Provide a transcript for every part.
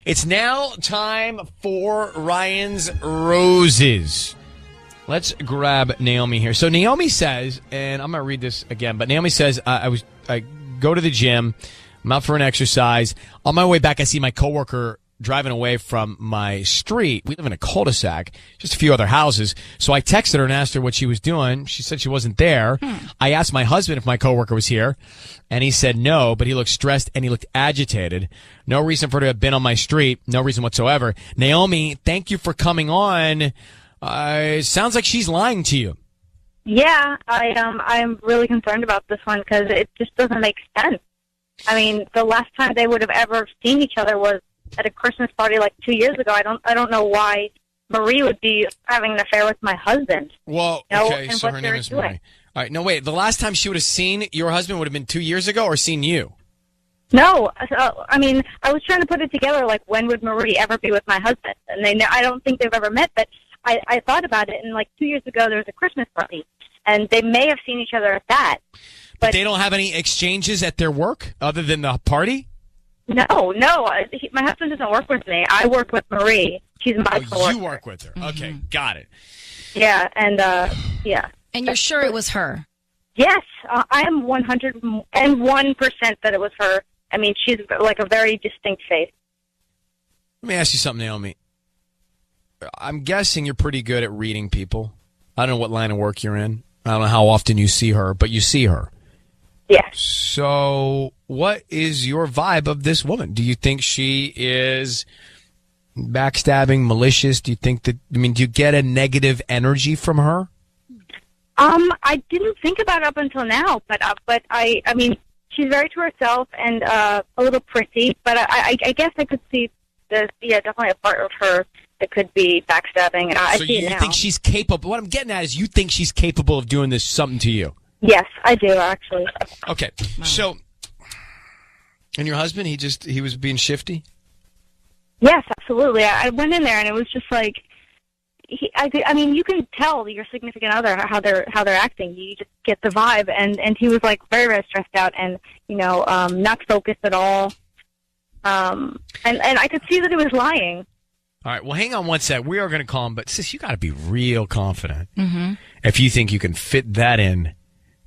It's now time for Ryan's Roses. Let's grab Naomi here. So Naomi says, and I'm going to read this again, but Naomi says, I go to the gym, I'm out for an exercise. On my way back, I see my coworker driving away from my street. We live in a cul-de-sac, just a few other houses. So I texted her and asked her what she was doing. She said she wasn't there. I asked my husband if my coworker was here, and he said no, but he looked stressed and he looked agitated. No reason for her to have been on my street. No reason whatsoever. Naomi, thank you for coming on. It sounds like she's lying to you. Yeah, I'm really concerned about this one because it just doesn't make sense. I mean, the last time they would have ever seen each other was at a Christmas party like 2 years ago. I don't know why Marie would be having an affair with my husband. Well, okay, so her name is Marie. All right, no, wait. The last time she would have seen your husband would have been 2 years ago, or seen you? No, I mean, I was trying to put it together, like, when would Marie ever be with my husband? And I don't think they've ever met, but I thought about it, and like 2 years ago there was a Christmas party, and they may have seen each other at that. But they don't have any exchanges at their work other than the party? No. My husband doesn't work with me. I work with Marie. She's my coworker. You work with her. Mm-hmm. Okay, got it. Yeah, and yeah. And you're sure it was her? Yes, I am 101% that it was her. I mean, she's like a very distinct face. Let me ask you something, Naomi. I'm guessing you're pretty good at reading people. I don't know what line of work you're in. I don't know how often you see her, but you see her. Yes. So what is your vibe of this woman? Do you think she is backstabbing, malicious? Do you think that, do you get a negative energy from her? I didn't think about it up until now, but I mean, she's very to herself and a little pretty, but I guess I could see there's definitely a part of her that could be backstabbing, and I see it now. So you think she's capable? What I'm getting at is you think she's capable of doing this something to you? Yes, I do, actually. Okay, so, and your husband, he was being shifty? Yes, absolutely. I went in there, and it was just like, I mean, you can tell your significant other how they're acting. You just get the vibe, and he was like very, very stressed out, and not focused at all. And I could see that he was lying. All right, well, hang on one sec. We are going to call him, but sis, you got to be real confident Mm-hmm. if you think you can fit that in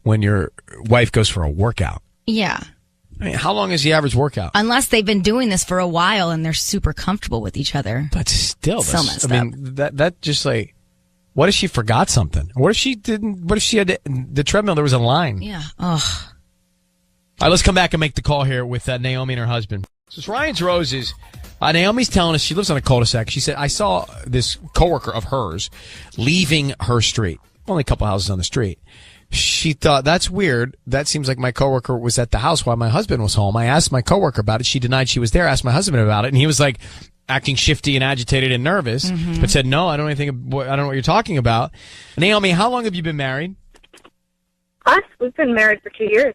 when your wife goes for a workout. Yeah. I mean, how long is the average workout? Unless they've been doing this for a while and they're super comfortable with each other. But still, so messed up. That just like, what if she forgot something? What if she didn't? What if she had the treadmill? There was a line. Yeah. Ugh. All right, let's come back and make the call here with Naomi and her husband. So it's Ryan's Roses. Naomi's telling us she lives on a cul-de-sac. She said, I saw this coworker of hers leaving her street. Only a couple houses on the street. She thought, that's weird. That seems like my coworker was at the house while my husband was home. I asked my coworker about it. She denied she was there. I asked my husband about it, and he was like acting shifty and agitated and nervous, but said, no, I don't know what you're talking about. Naomi, how long have you been married? Us? We've been married for 2 years.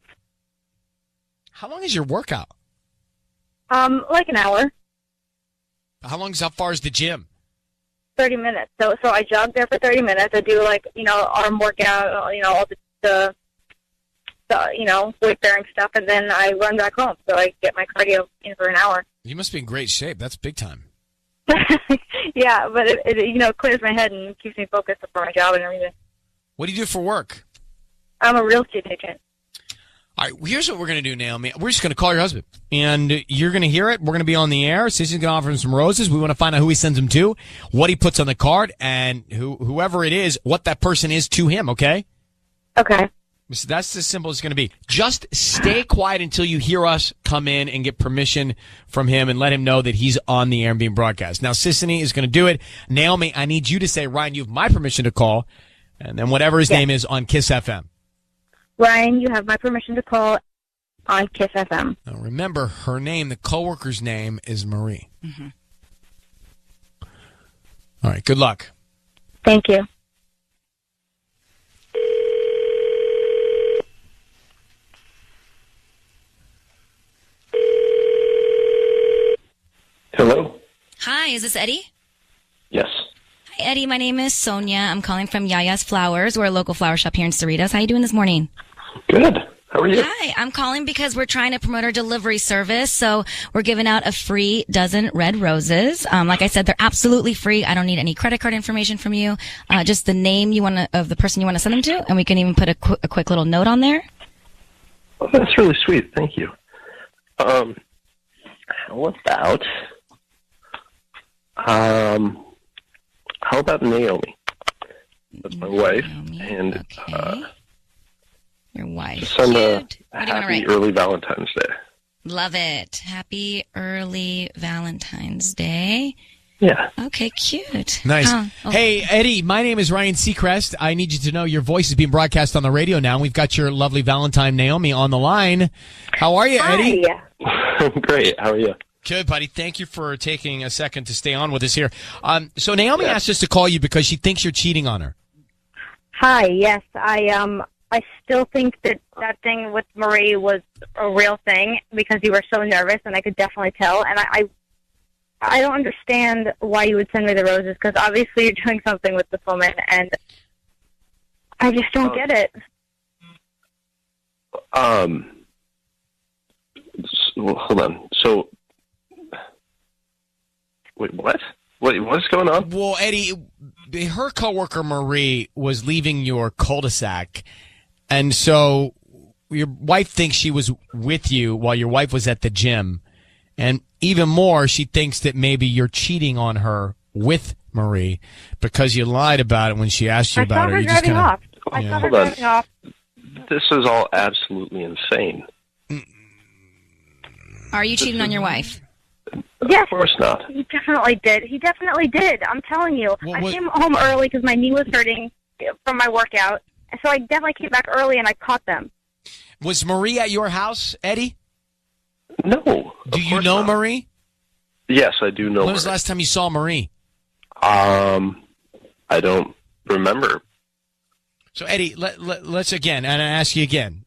How long is your workout? Like an hour. How far is the gym? 30 minutes. So I jog there for 30 minutes. I do arm workout, all the weight bearing stuff, and then I run back home. So I get my cardio in for an hour. You must be in great shape. That's big time. Yeah, but it clears my head and keeps me focused for my job and everything. What do you do for work? I'm a real estate agent. All right, here's what we're going to do, Naomi. We're just going to call your husband, and you're going to hear it. We're going to be on the air. Sissy's going to offer him some roses. We want to find out who he sends them to, what he puts on the card, and whoever it is, what that person is to him, okay? Okay. So that's as simple as it's going to be. Just stay quiet until you hear us come in and get permission from him and let him know that he's on the air and being broadcast. Now, Sissany is going to do it. Naomi, I need you to say, Ryan, you have my permission to call, and then whatever his name is on Kiss FM. Ryan, you have my permission to call on Kiss FM. Now remember, her name, the coworker's name, is Marie. Mm-hmm. All right, good luck. Thank you. Hello? Hi, is this Eddie? Yes. Hi, Eddie. My name is Sonia. I'm calling from Yaya's Flowers. We're a local flower shop here in Cerritos. How are you doing this morning? Good. How are you? Hi, I'm calling because we're trying to promote our delivery service. So we're giving out a free dozen red roses. Like I said, they're absolutely free. I don't need any credit card information from you. Just the name of the person you want to send them to, and we can even put a quick little note on there. Oh, that's really sweet. Thank you. How about Naomi? That's my wife. Naomi, And okay. Your wife. just send a Cute. What do you wanna happy write? early Valentine's Day. Love it. Happy early Valentine's Day. Yeah. Okay, cute. Nice. Oh. Hey, Eddie, my name is Ryan Seacrest. I need you to know your voice is being broadcast on the radio now. We've got your lovely Valentine, Naomi, on the line. How are you, Eddie? Great. How are you? Good, buddy. Thank you for taking a second to stay on with us here. So Naomi asked us to call you because she thinks you're cheating on her. Hi. Yes, I still think that thing with Marie was a real thing because you were so nervous, and I could definitely tell. And I don't understand why you would send me the roses because obviously you're doing something with this woman, and I just don't get it. Hold on. So, wait, what? What's going on? Well, Eddie, her coworker Marie was leaving your cul-de-sac, and so your wife thinks she was with you while your wife was at the gym. And even more, she thinks that maybe you're cheating on her with Marie because you lied about it when she asked you about it. I saw her driving off. I saw her Hold on. driving off. This is all absolutely insane. Are you cheating on your wife? Yes. Of course not. He definitely did. He definitely did. I'm telling you. I came home early because my knee was hurting from my workout. So I definitely came back early and I caught them. Was Marie at your house, Eddie? No. Do you know Marie? Yes, I do know When was her. the last time you saw Marie? I don't remember. So, Eddie, let's again, and I ask you again.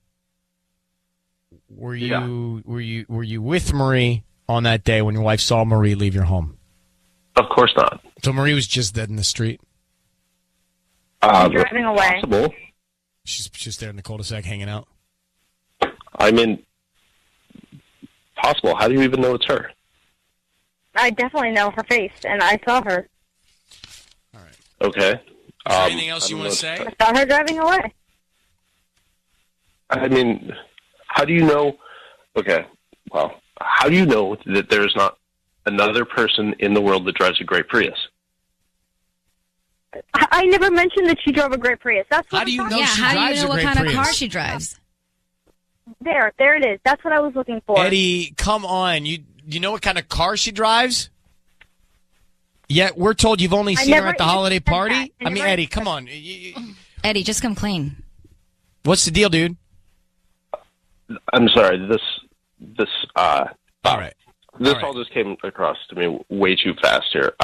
Were you with Marie on that day when your wife saw Marie leave your home? Of course not. So Marie was just dead in the street? Driving away. Possible. She's just there in the cul-de-sac hanging out? I mean, possible. How do you even know it's her? I definitely know her face, and I saw her. All right. Okay. Is there anything else you want to say? I saw her driving away. I mean, how do you know? Okay, well, how do you know that there's not another person in the world that drives a great Prius? I never mentioned that she drove a great Prius. That's what How do you know Yeah, she how do you drives know a what great kind Prius? of car she drives? There it is. That's what I was looking for. Eddie, come on. You know what kind of car she drives? Yet we're told you've only seen her at the holiday party? I mean, Eddie, come on. Eddie, just come clean. What's the deal, dude? I'm sorry. This All right. This All right. all just came across to me way too fast here.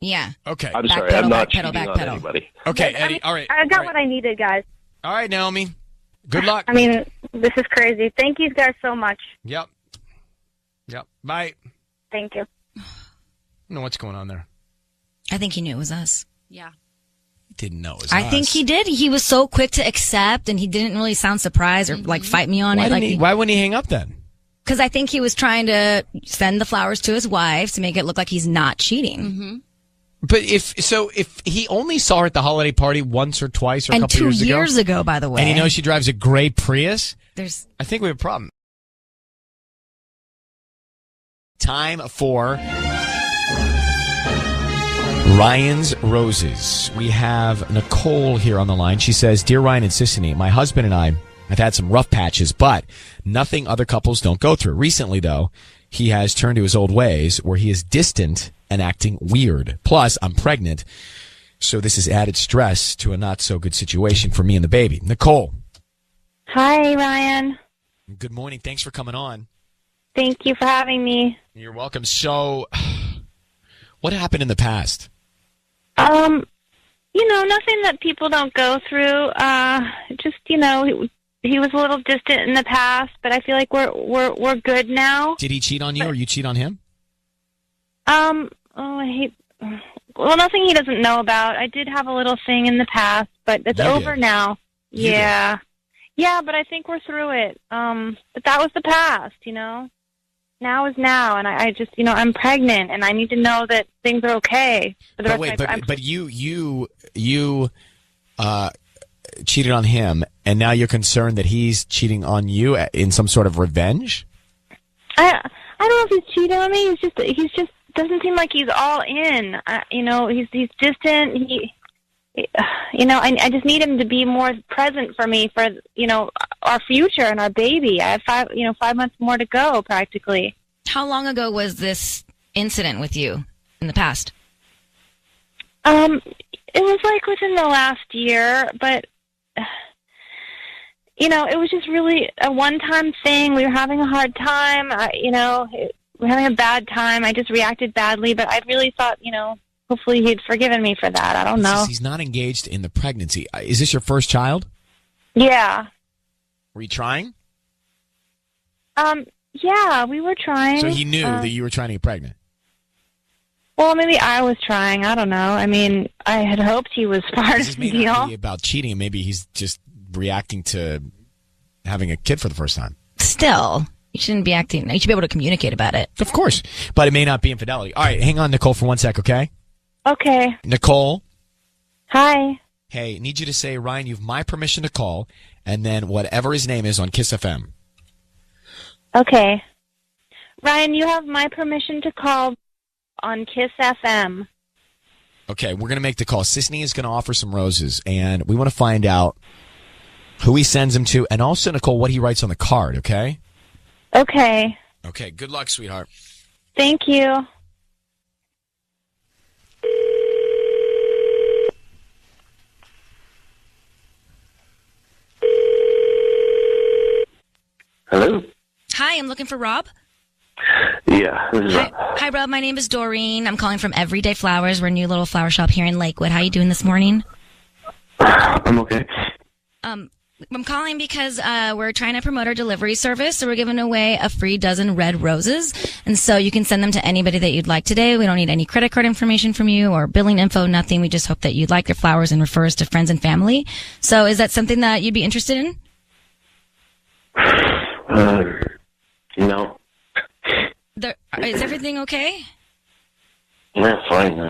Yeah. Okay. I'm Back sorry. pedal, I'm not back pedal, cheating back on pedal. anybody. Okay, Eddie. All right. I got All what right. I needed, guys. All right, Naomi. Good luck. I mean, this is crazy. Thank you guys so much. Yep. Bye. Thank you. I don't know what's going on there. I think he knew it was us. Yeah. Didn't know it was I us. think he did. He was so quick to accept, and he didn't really sound surprised or like fight me on it. Why wouldn't he hang up then? Because I think he was trying to send the flowers to his wife to make it look like he's not cheating. But if he only saw her at the holiday party once or twice or a And couple 2 years years ago, ago, by the way, and he knows she drives a gray Prius, there's I think we have a problem. Time for Ryan's Roses. We have Nicole here on the line. She says, Dear Ryan and Sissany, my husband and I have had some rough patches, but nothing other couples don't go through. Recently, though, he has turned to his old ways where he is distant and acting weird. Plus, I'm pregnant, so this is added stress to a not-so-good situation for me and the baby. Nicole, Hi, Ryan. good morning. Thanks for coming on. Thank you for having me. You're welcome. So, what happened in the past? Nothing that people don't go through. He was a little distant in the past, but I feel like we're good now. Did he cheat on you or you cheat on him? Nothing he doesn't know about. I did have a little thing in the past, but it's You over did. now. You Yeah. Yeah, but I think we're through it. But that was the past, you know. Now is now, and I just, you know, I'm pregnant, and I need to know that things are okay for the But rest wait, of my but you cheated on him, and now you're concerned that he's cheating on you in some sort of revenge? I don't know if he's cheating on me. He's just doesn't seem like he's all in. You know, he's distant. You know, I just need him to be more present for me for, you know, our future and our baby. I have 5 months more to go practically. How long ago was this incident with you in the past? It was like within the last year, but you know, it was just really a one-time thing. We were having a hard time. You know, we're having a bad time. I just reacted badly, but I really thought, you know, hopefully he'd forgiven me for that. I don't know. He's not engaged in the pregnancy. Is this your first child? Yeah. Were you trying? Yeah, we were trying. So he knew that you were trying to get pregnant? Well, maybe I was trying. I don't know. I mean, I had hoped he was part of This the may deal. not be about cheating. Maybe he's just reacting to having a kid for the first time. Still, you shouldn't be acting. You should be able to communicate about it. Of course. But it may not be infidelity. All right, hang on, Nicole, for 1 sec, okay? Okay. Nicole, Hi. hey, need you to say, Ryan, you have my permission to call, and then whatever his name is on Kiss FM. Okay. Ryan, you have my permission to call on Kiss FM. Okay, we're going to make the call. Sisney is going to offer some roses, and we want to find out who he sends them to, and also, Nicole, what he writes on the card, okay? Okay. Okay, good luck, sweetheart. Thank you. Hello? Hi, I'm looking for Rob. Yeah, this is Hi, Rob. My name is Doreen. I'm calling from Everyday Flowers. We're a new little flower shop here in Lakewood. How you doing this morning? I'm okay. I'm calling because we're trying to promote our delivery service, so we're giving away a free dozen red roses, and so you can send them to anybody that you'd like today. We don't need any credit card information from you or billing info, nothing. We just hope that you'd like your flowers and refer us to friends and family. So is that something that you'd be interested in? No. Is everything okay? Yeah, fine.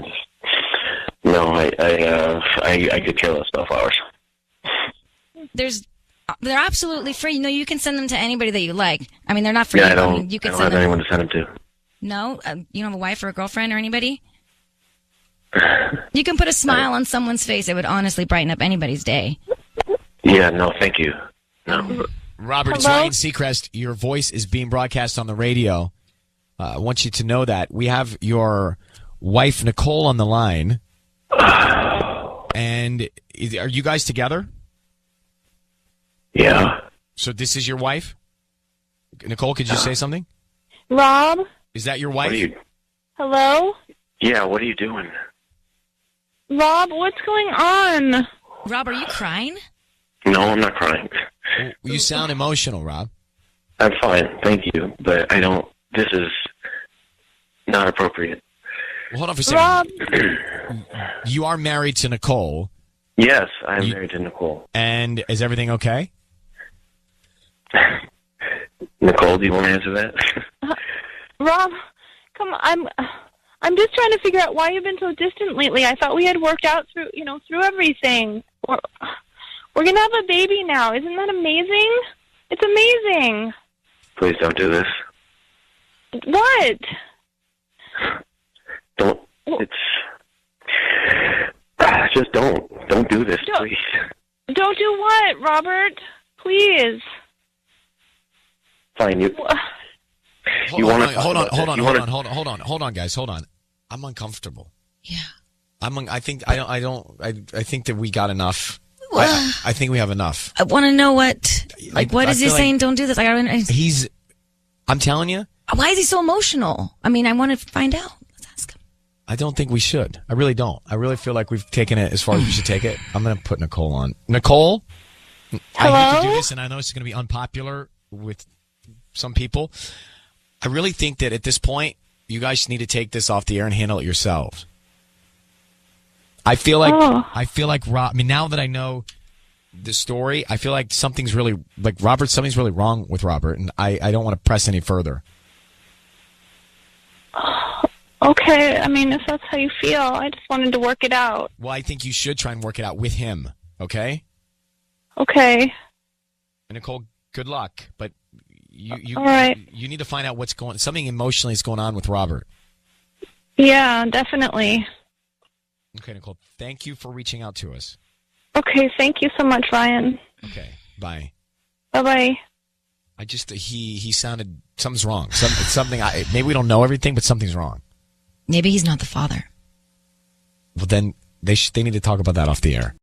I could care less about flowers. They're absolutely free. No, you can send them to anybody that you like. I mean, they're not free. Yeah, I mean, you don't can have send them. anyone to send them to. No, you don't have a wife or a girlfriend or anybody. You can put a smile on someone's face. It would honestly brighten up anybody's day. Yeah, no, thank you. No. Robert, it's Hello? Ryan Seacrest. Your voice is being broadcast on the radio. I want you to know that. We have your wife, Nicole, on the line. And are you guys together? Yeah. So this is your wife? Nicole, could you say something? Rob? Is that your What wife? are you? Hello? Yeah, what are you doing? Rob, what's going on? Rob, are you crying? No, I'm not crying. You sound emotional, Rob. I'm fine, thank you. But I don't. This is not appropriate. Well, hold on for a second. Rob? You are married to Nicole, Yes, I'm married to Nicole. and is everything okay? Nicole, do you want to answer that? Rob, come on. I'm just trying to figure out why you've been so distant lately. I thought we had worked out through everything. We're going to have a baby now. Isn't that amazing? It's amazing. Please don't do this. What? Don't. It's. Just don't. Don't do this, Don't- please. Don't do what, Robert? Please. Fine, you. Hold You on, wanna talk hold on, about hold this? on, You hold wanna- on, hold on, guys, hold on. I'm uncomfortable. Yeah. I think that we got enough. I think we have enough. I want to know what I is he feel like- saying? Don't do this. I'm telling you, Why is he so emotional? I mean, I want to find out. Let's ask him. I don't think we should. I really don't. I really feel like we've taken it as far as we should take it. I'm going to put Nicole on. Nicole? I hate to Hello? do this, and I know it's going to be unpopular with some people. I really think that at this point, you guys need to take this off the air and handle it yourselves. I feel like Rob. I mean, now that I know the story. I feel like something's really wrong with Robert, and I don't want to press any further. Okay, I mean, if that's how you feel, I just wanted to work it out. Well, I think you should try and work it out with him, okay? Okay. And Nicole, good luck, but All right. you need to find out something emotionally is going on with Robert. Yeah, definitely. Okay, Nicole, thank you for reaching out to us. Okay, thank you so much, Ryan. Okay, bye. Bye-bye. I just he sounded something's wrong. Something maybe we don't know everything, but something's wrong. Maybe he's not the father. Well, then they need to talk about that off the air.